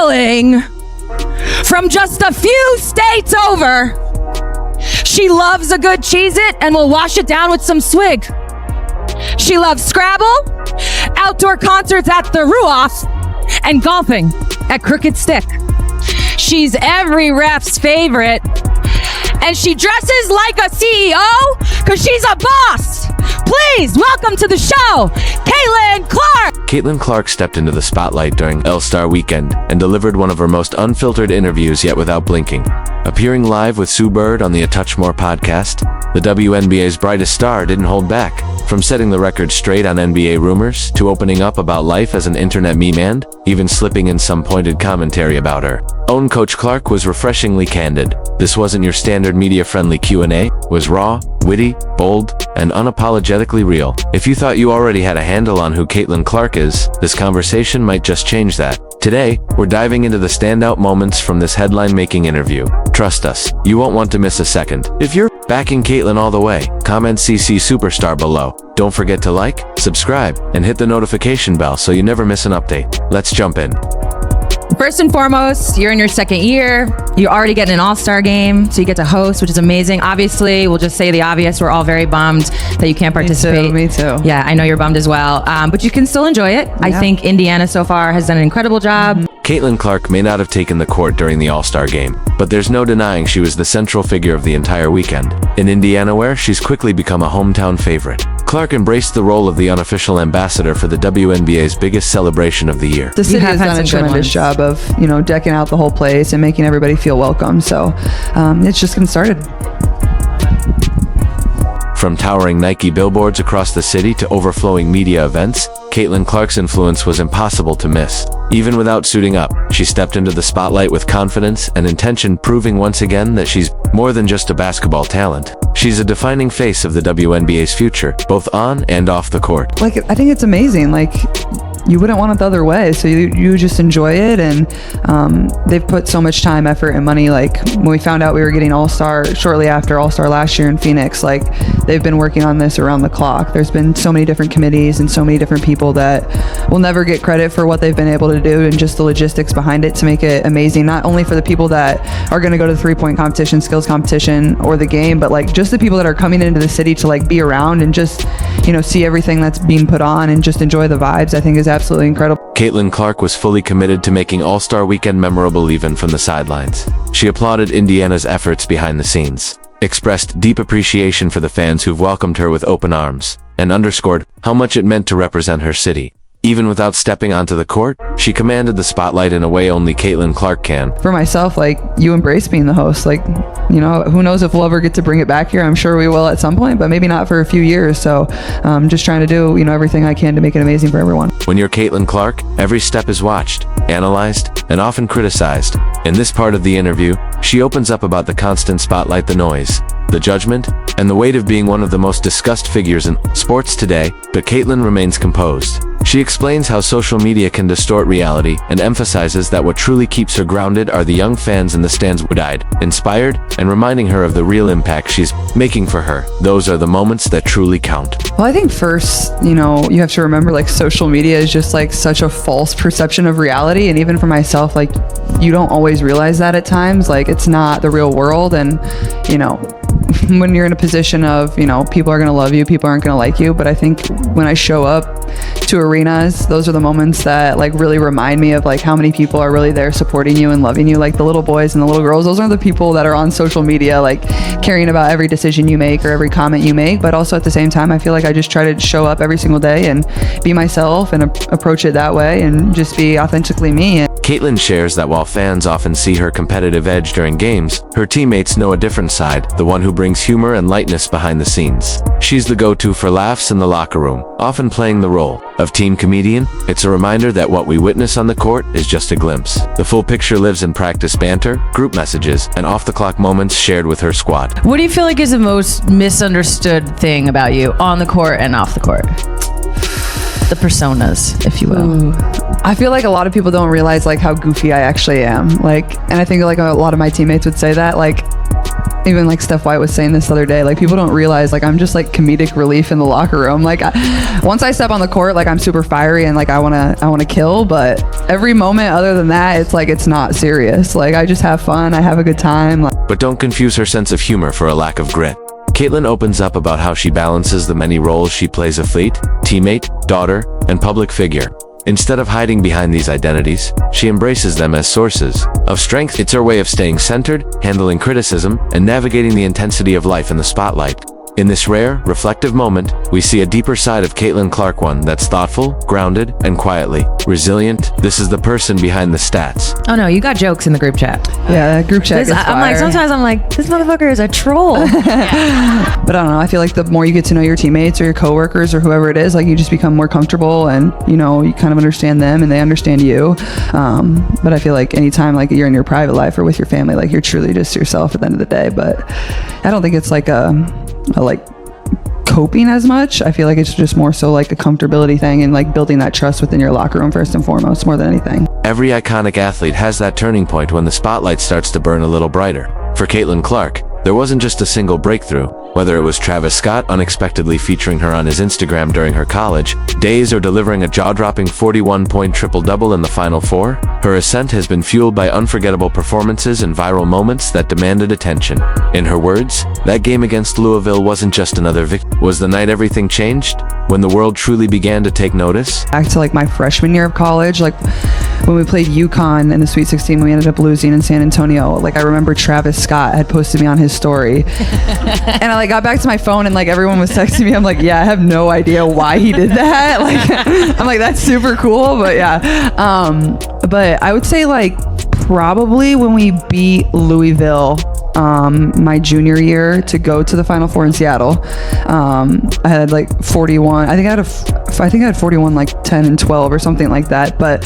hailing from just a few states over. She loves a good Cheez-It and will wash it down with some swig. She loves Scrabble, outdoor concerts at the Ruoff, and golfing at Crooked Stick. She's every ref's favorite, and she dresses like a CEO because she's a boss. Please welcome to the show, Caitlin Clark. Caitlin Clark stepped into the spotlight during All-Star Weekend and delivered one of her most unfiltered interviews yet without blinking. Appearing live with Sue Bird on the A Touch More podcast, the WNBA's brightest star didn't hold back. From setting the record straight on NBA rumors, to opening up about life as an internet meme and even slipping in some pointed commentary about her own coach, Clark was refreshingly candid. This wasn't your standard media-friendly Q&A, was raw, witty, bold, and unapologetically real. If you thought you already had a handle on who Caitlin Clark is, this conversation might just change that. Today, we're diving into the standout moments from this headline-making interview. Trust us, you won't want to miss a second. If you're backing Caitlin all the way, comment CC Superstar below. Don't forget to like, subscribe, and hit the notification bell so you never miss an update. Let's jump in. First and foremost, you're in your second year. You already get an all-star game, so you get to host, which is amazing. Obviously, we'll just say the obvious. We're all very bummed that you can't participate. Me too. Yeah, I know you're bummed as well. But you can still enjoy it. Yeah. I think Indiana so far has done an incredible job. Caitlin Clark may not have taken the court during the All-Star game, but there's no denying she was the central figure of the entire weekend. In Indiana, where she's quickly become a hometown favorite, Clark embraced the role of the unofficial ambassador for the WNBA's biggest celebration of the year. The city has done a tremendous job of, decking out the whole place and making everybody feel welcome. So it's just getting started. From towering Nike billboards across the city to overflowing media events, Caitlin Clark's influence was impossible to miss. Even without suiting up, she stepped into the spotlight with confidence and intention, proving once again that she's more than just a basketball talent. She's a defining face of the WNBA's future, both on and off the court. I think it's amazing. You wouldn't want it the other way, so you just enjoy it, and they've put so much time, effort, and money. When we found out we were getting All-Star shortly after All-Star last year in Phoenix, they've been working on this around the clock. There's been so many different committees and so many different people that will never get credit for what they've been able to do and just the logistics behind it to make it amazing, not only for the people that are going to go to the three-point competition, skills competition, or the game, but just the people that are coming into the city to be around and just see everything that's being put on and just enjoy the vibes. I think is absolutely incredible. Caitlin Clark was fully committed to making All-Star Weekend memorable even from the sidelines. She applauded Indiana's efforts behind the scenes, expressed deep appreciation for the fans who've welcomed her with open arms, and underscored how much it meant to represent her city. Even without stepping onto the court, she commanded the spotlight in a way only Caitlin Clark can. For myself, you embrace being the host. Who knows if we'll ever get to bring it back here. I'm sure we will at some point, but maybe not for a few years. So just trying to do, everything I can to make it amazing for everyone. When you're Caitlin Clark, every step is watched, analyzed, and often criticized. In this part of the interview, she opens up about the constant spotlight, the noise, the judgment, and the weight of being one of the most discussed figures in sports today, but Caitlin remains composed. She explains how social media can distort reality and emphasizes that what truly keeps her grounded are the young fans in the stands who died, inspired, and reminding her of the real impact she's making for her. Those are the moments that truly count. Well, I think first, you have to remember social media is just such a false perception of reality. And even for myself, you don't always realize that at times. It's not the real world. And, when you're in a position of, people are going to love you, people aren't going to like you. But I think when I show up to arenas, those are the moments that really remind me of how many people are really there supporting you and loving you. The little boys and the little girls, those are the people that are on social media, caring about every decision you make or every comment you make. But also at the same time, I feel I just try to show up every single day and be myself and approach it that way and just be authentically me. Caitlin shares that while fans often see her competitive edge during games, her teammates know a different side, the one who brings humor and lightness behind the scenes. She's the go-to for laughs in the locker room, often playing the role of team comedian. It's a reminder that what we witness on the court is just a glimpse. The full picture lives in practice banter, group messages, and off-the-clock moments shared with her squad. What do you feel is the most misunderstood thing about you on the court and off the court? The personas, if you will. Ooh. I feel a lot of people don't realize how goofy I actually am. And I think a lot of my teammates would say that even like Steph White was saying this the other day, like people don't realize like I'm just like comedic relief in the locker room. Like once I step on the court, like I'm super fiery and like I want to kill, but every moment other than that, it's like it's not serious. Like I just have fun, I have a good time. But don't confuse her sense of humor for a lack of grit. Caitlin opens up about how she balances the many roles she plays: athlete, teammate, daughter, and public figure. Instead of hiding behind these identities, she embraces them as sources of strength. It's her way of staying centered, handling criticism, and navigating the intensity of life in the spotlight. In this rare, reflective moment, we see a deeper side of Caitlin Clark, one that's thoughtful, grounded, and quietly resilient. This is the person behind the stats. Oh no, you got jokes in the group chat. Yeah, group chat. I'm like, sometimes I'm like, this motherfucker is a troll. But I don't know, I feel like the more you get to know your teammates or your coworkers or whoever it is, like you just become more comfortable and you know, you kind of understand them and they understand you. But I feel like anytime like you're in your private life or with your family, like you're truly just yourself at the end of the day. But I don't think it's like a like coping as much. I feel like it's just more so like a comfortability thing and like building that trust within your locker room first and foremost, more than anything. Every iconic athlete has that turning point when the spotlight starts to burn a little brighter. For Caitlin Clark, there wasn't just a single breakthrough. Whether it was Travis Scott unexpectedly featuring her on his Instagram during her college days or delivering a jaw-dropping 41-point triple-double in the Final Four, her ascent has been fueled by unforgettable performances and viral moments that demanded attention. In her words, that game against Louisville wasn't just another victory. Was the night everything changed? When the world truly began to take notice? Back to like my freshman year of college, like when we played UConn in the Sweet 16, we ended up losing in San Antonio. Like I remember Travis Scott had posted me on his story and I like got back to my phone and like everyone was texting me. I'm like, yeah, I have no idea why he did that. Like I'm like, that's super cool. But yeah. But I would say like probably when we beat Louisville my junior year to go to the Final Four in Seattle. I had like 41. I think I had 41 like 10 and 12 or something like that. But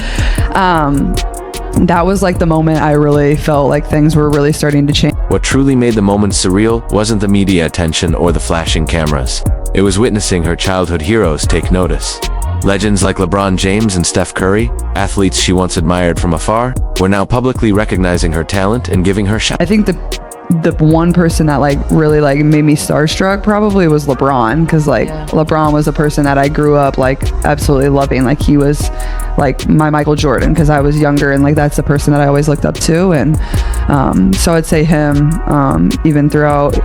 that was like the moment I really felt like things were really starting to change. What truly made the moment surreal wasn't the media attention or the flashing cameras. It was witnessing her childhood heroes take notice. Legends like LeBron James and Steph Curry, athletes she once admired from afar, were now publicly recognizing her talent and giving her shout. I think the one person that like really like made me starstruck probably was LeBron, because like LeBron was a person that I grew up like absolutely loving. Like he was like my Michael Jordan because I was younger, and like that's the person that I always looked up to. And so I'd say him, even throughout,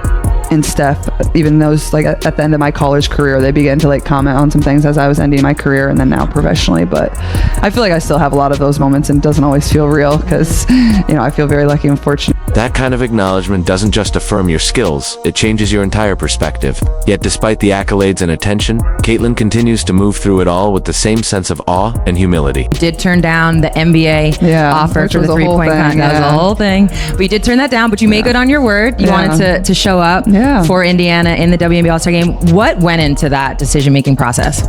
and Steph, even those like at the end of my college career, they began to like comment on some things as I was ending my career and then now professionally. But I feel like I still have a lot of those moments and it doesn't always feel real because, you know, I feel very lucky and fortunate. That kind of acknowledgement doesn't just affirm your skills, it changes your entire perspective. Yet despite the accolades and attention, Caitlin continues to move through it all with the same sense of awe and humility. You did turn down the NBA offer for the 3-point contest. That was the whole thing. But you did turn that down, but you made good on your word. You wanted to show up for Indiana in the WNBA All-Star game. What went into that decision-making process?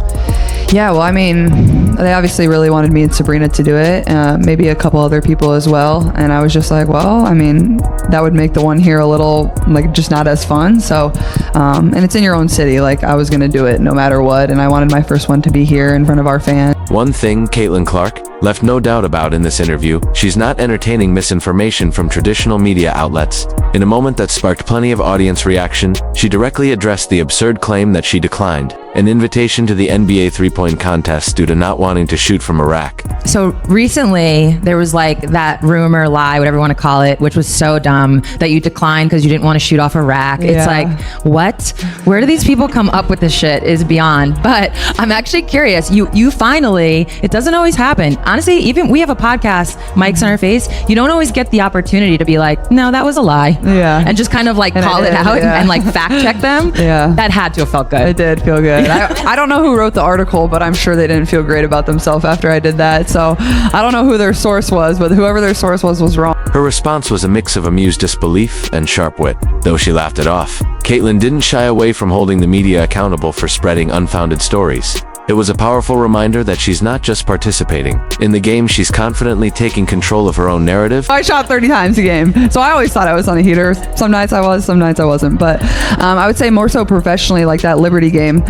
Yeah, well, I mean, they obviously really wanted me and Sabrina to do it, maybe a couple other people as well. And I was just like, well, I mean, that would make the one here a little, like, just not as fun. So, and it's in your own city. Like, I was going to do it no matter what. And I wanted my first one to be here in front of our fans. One thing Caitlin Clark left no doubt about in this interview, she's not entertaining misinformation from traditional media outlets. In a moment that sparked plenty of audience reaction, she directly addressed the absurd claim that she declined an invitation to the NBA 3-point contest due to not wanting to shoot from a rack. So recently, there was like that rumor, lie, whatever you want to call it, which was so dumb, that you declined because you didn't want to shoot off a rack. Yeah. It's like, what? Where do these people come up with this shit is beyond. But I'm actually curious. You finally, it doesn't always happen. Honestly, even we have a podcast, mics on our face, you don't always get the opportunity to be like, no, that was a lie. Yeah. And just kind of like call it out and like fact check them. Yeah. That had to have felt good. It did feel good. I don't know who wrote the article, but I'm sure they didn't feel great about themselves after I did that. So I don't know who their source was, but whoever their source was wrong. Her response was a mix of amused disbelief and sharp wit. Though she laughed it off, Caitlin didn't shy away from holding the media accountable for spreading unfounded stories. It was a powerful reminder that she's not just participating. In the game, she's confidently taking control of her own narrative. I shot 30 times a game, so I always thought I was on a heater. Some nights I was, some nights I wasn't. But I would say more so professionally, like that Liberty game,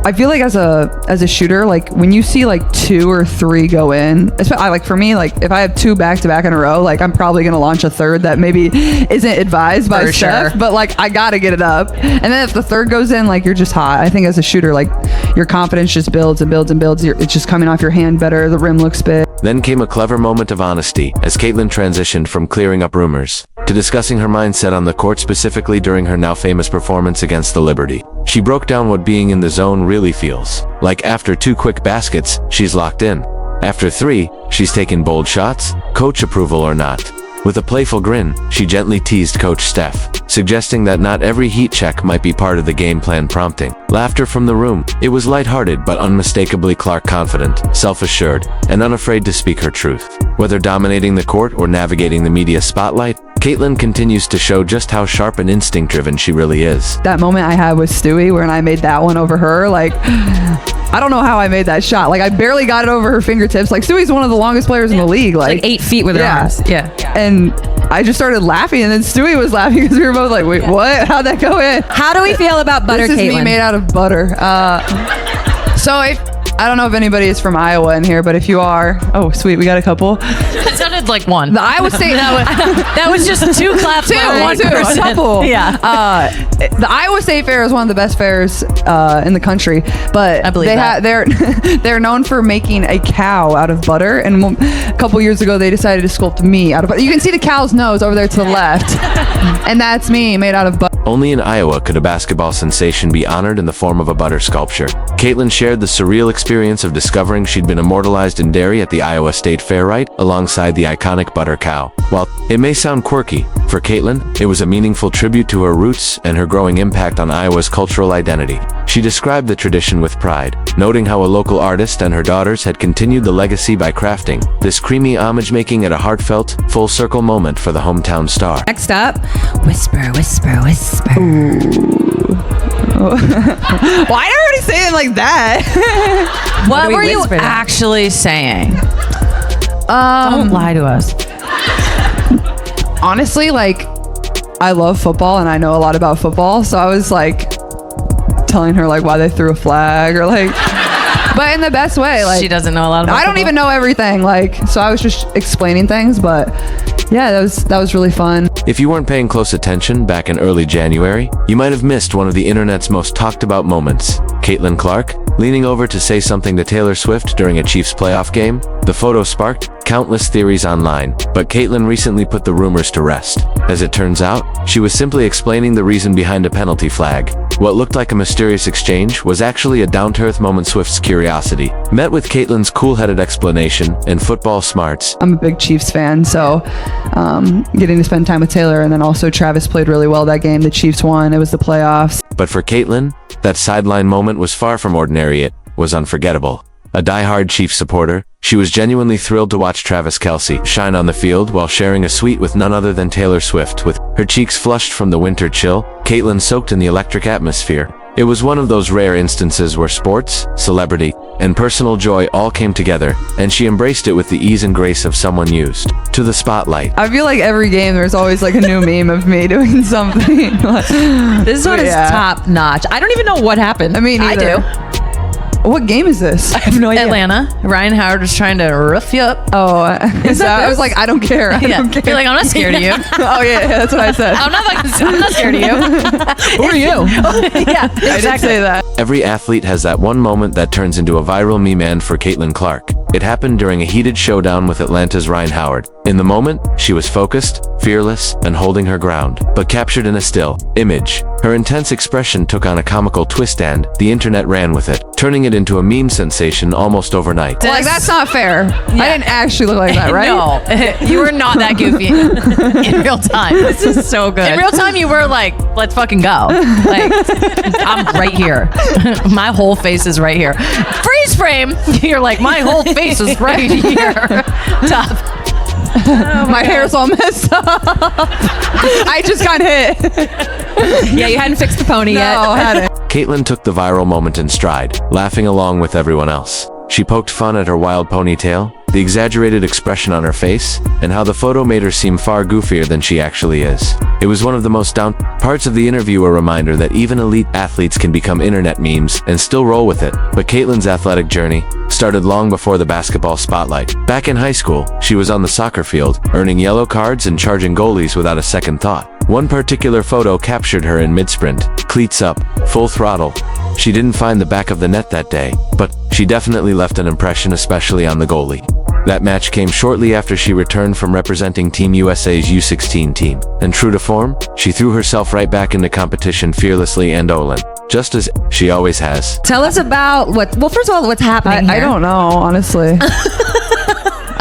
I feel like as a shooter, like when you see like 2 or 3 go in, like for me, like if I have 2 back to back in a row, like I'm probably gonna launch a third that maybe isn't advised by Steph, but like I gotta get it up. And then if the third goes in, like you're just hot. I think as a shooter, like your confidence just builds and builds and builds. It's just coming off your hand better. The rim looks big. Then came a clever moment of honesty as Caitlin transitioned from clearing up rumors to discussing her mindset on the court, specifically during her now famous performance against the Liberty. She broke down what being in the zone really feels like. After 2 quick baskets, she's locked in. After 3, she's taken bold shots, coach approval or not. With a playful grin, she gently teased Coach Steph, suggesting that not every heat check might be part of the game plan, prompting laughter from the room. It was lighthearted but unmistakably Clark confident, self-assured, and unafraid to speak her truth. Whether dominating the court or navigating the media spotlight, Caitlin continues to show just how sharp and instinct-driven she really is. That moment I had with Stewie when I made that one over her, like, I don't know how I made that shot. Like, I barely got it over her fingertips. Like, Stewie's one of the longest players in the league. Like 8 feet with her arms. Yeah. And I just started laughing, and then Stewie was laughing because we were both like, wait, what? How'd that go in? How do we feel about butter, This is Caitlin? me made out of butter. So I don't know if anybody is from Iowa in here, but if you are, oh, sweet, we got a couple. That sounded like one. The Iowa State. That was just 2 claps by one a person. couple. Yeah. The Iowa State Fair is one of the best fairs in the country, but I believe they're known for making a cow out of butter. And a couple years ago, they decided to sculpt me out of butter. You can see the cow's nose over there to the left, and that's me made out of butter. Only in Iowa could a basketball sensation be honored in the form of a butter sculpture. Caitlin shared the surreal experience of discovering she'd been immortalized in dairy at the Iowa State Fair right alongside the iconic butter cow. While it may sound quirky, for Caitlin, it was a meaningful tribute to her roots and her growing impact on Iowa's cultural identity. She described the tradition with pride, noting how a local artist and her daughters had continued the legacy by crafting this creamy homage, making it a heartfelt, full-circle moment for the hometown star. Next up, whisper, whisper, whisper. Why did everybody say it like that? What we were you whisper that? actually saying? Don't lie to us. Honestly, like, I love football and I know a lot about football, so I was like telling her like why they threw a flag or like, but in the best way. Like, She doesn't know a lot about I don't even know everything, like, so I was just explaining things, but yeah, that was really fun. If you weren't paying close attention back in early January, you might have missed one of the internet's most talked about moments. Caitlin Clark leaning over to say something to Taylor Swift during a Chiefs playoff game. The photo sparked countless theories online, but Caitlin recently put the rumors to rest. As it turns out, she was simply explaining the reason behind a penalty flag. What looked like a mysterious exchange was actually a down-to-earth moment. Swift's curiosity met with Caitlin's cool-headed explanation and football smarts. I'm a big Chiefs fan, so getting to spend time with Taylor, and then also Travis played really well that game. The Chiefs won. It was the playoffs. But for Caitlin, that sideline moment was far from ordinary. It was unforgettable. A die-hard Chiefs supporter, she was genuinely thrilled to watch Travis Kelce shine on the field while sharing a suite with none other than Taylor Swift. With her cheeks flushed from the winter chill, Caitlin soaked in the electric atmosphere. It was one of those rare instances where sports, celebrity, and personal joy all came together, and she embraced it with the ease and grace of someone used to the spotlight. I feel like every game there's always like a new meme of me doing something. This one is top notch. I don't even know what happened. I mean, I neither. do. What game is this? I have no idea. Atlanta. Ryan Howard was trying to rough you up. Oh, is that, I was like, I don't care. I don't care. You're like, I'm not scared of you. Oh yeah, that's what I said. I'm not scared of you. Who are you? Yeah, I did say that. Every athlete has that one moment that turns into a viral meme, and for Caitlin Clark, it happened during a heated showdown with Atlanta's Ryan Howard. In the moment, she was focused, fearless, and holding her ground, but captured in a still image. Her intense expression took on a comical twist, and the internet ran with it, turning it into a meme sensation almost overnight. Like, that's not fair. I didn't actually look like that, right? No, you were not that goofy in real time. This is so good. In real time, you were like, let's fucking go. Like, I'm right here. My whole face is right here. Freeze frame. You're like, my whole face is right here. Tough. Oh my hair's all messed up. I just got hit. Yeah, you hadn't fixed the pony yet. No, I hadn't. Caitlin took the viral moment in stride, laughing along with everyone else. She poked fun at her wild ponytail, the exaggerated expression on her face, and how the photo made her seem far goofier than she actually is. It was one of the most down parts of the interview, a reminder that even elite athletes can become internet memes and still roll with it. But Caitlin's athletic journey started long before the basketball spotlight. Back in high school, she was on the soccer field, earning yellow cards and charging goalies without a second thought. One particular photo captured her in mid-sprint, cleats up, full throttle. She didn't find the back of the net that day, but she definitely left an impression, especially on the goalie. That match came shortly after she returned from representing Team USA's U16 team. And true to form, she threw herself right back into competition fearlessly and Olin, just as she always has. Tell us about first of all, what's happening here? I don't know, honestly.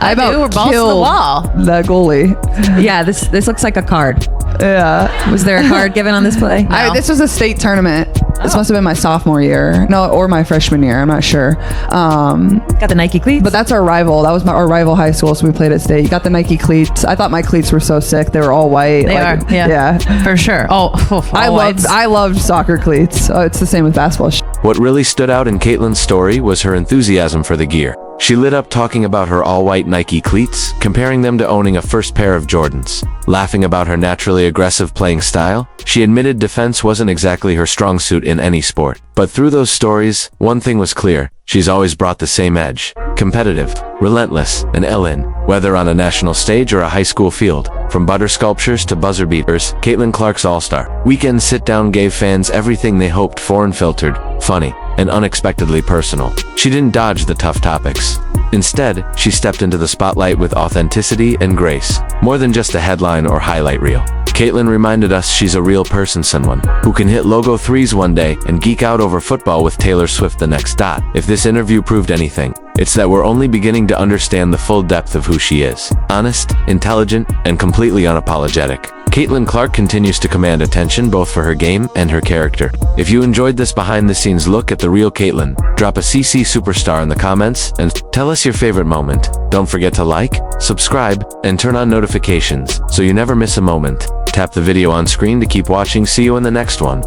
I about we're balls to the killed wall. that goalie. Yeah, this looks like a card. Yeah. Was there a card given on this play? No. This was a state tournament. This must have been my sophomore year. No, or my freshman year. I'm not sure. Got the Nike cleats. But that's our rival. That was our rival high school, so we played at state. You got the Nike cleats. I thought my cleats were so sick. They were all white. They are. Yeah. For sure. I loved soccer cleats. It's the same with basketball. What really stood out in Caitlin's story was her enthusiasm for the gear. She lit up talking about her all-white Nike cleats, comparing them to owning a first pair of Jordans. Laughing about her naturally aggressive playing style, she admitted defense wasn't exactly her strong suit in any sport. But through those stories, one thing was clear: she's always brought the same edge. Competitive, relentless, and Ellen, whether on a national stage or a high school field. From butter sculptures to buzzer beaters, Caitlin Clark's All-Star Weekend sit-down gave fans everything they hoped for: unfiltered, funny, and unexpectedly personal. She didn't dodge the tough topics. Instead, she stepped into the spotlight with authenticity and grace, more than just a headline or highlight reel. Caitlin reminded us she's a real person, someone who can hit logo threes one day and geek out over football with Taylor Swift the next. If this interview proved anything, it's that we're only beginning to understand the full depth of who she is. Honest, intelligent, and completely unapologetic. Caitlin Clark continues to command attention both for her game and her character. If you enjoyed this behind-the-scenes look at the real Caitlin, drop a CC Superstar in the comments and tell us your favorite moment. Don't forget to like, subscribe, and turn on notifications so you never miss a moment. Tap the video on screen to keep watching. See you in the next one.